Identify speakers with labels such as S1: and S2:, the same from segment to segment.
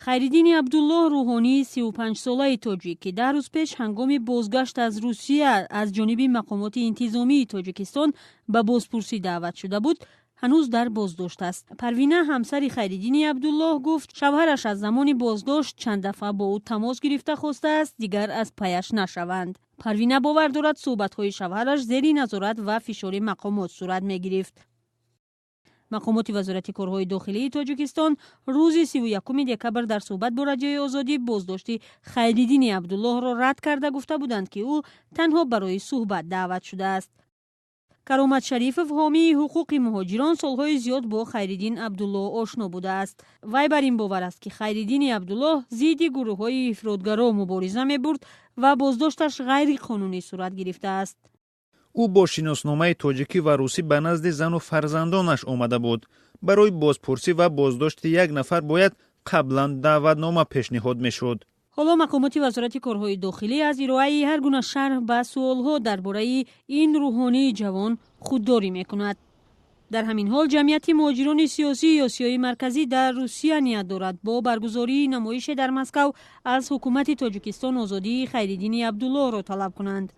S1: خیریدین عبدالله روحانی 35 ساله تاجیک که 10 روز پیش هنگام بازگشت از روسیه از جانب مقامات انتظامی تاجیکستان به بازپرسی دعوت شده بود، هنوز در بازداشت است. پروینه همسر خیریدین عبدالله گفت شوهرش از زمان بازداشت چند دفعه با او تماس گرفته خواسته است دیگر از پیش نشوند. پروینه باور دارد صحبت‌های شوهرش زیر نظارت و فشار مقامات صورت می‌گرفت. مقامات وزارت کارهای داخلی تاجیکستان روز 31 دکبر در صحبت با رجای آزادی بازداشت خیریدین عبدالله را رد کرده گفته بودند که او تنها برای صحبت دعوت شده است. کرامت شریفов حامی حقوق مهاجران سالهای زیاد با خیریدین عبدالله آشنا بوده است. وی بر این باور است که خیریدین عبدالله ضد گروه‌های افراطگرا مبارزه می‌برد و بازداشتش غیر قانونی صورت گرفته است.
S2: او با شناسنامه تاجیکی و روسی به نزد زن و فرزندانش آمده بود. برای بازپرسی و بازداشت یک نفر باید قبلا دعوتنامه پیشنهاد میشد.
S1: حالا مقامات وزارت کارهای داخلی از ارائه هر گونه شرح به سوالها درباره این روحانی جوان خودداری میکند. در همین حال جمعیت مهاجران سیاسی آسیای مرکزی در روسیه نیت دارد با برگزاری نمایش در مسکو از حکومت تاجیکستان آزادی خیریدین عبدالله را طلب کنند.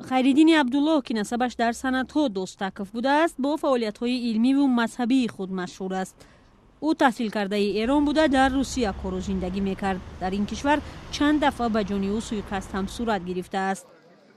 S1: خیریدین عبدالله که نسبش در سنت‌ها داستکف بوده است با فعالیت‌های علمی و مذهبی خود مشهور است. او تحصیل کرده ایران بوده در روسیه کار و زندگی میکرد. در این کشور چند دفعه به جان او سوءقصد هم صورت گرفته است.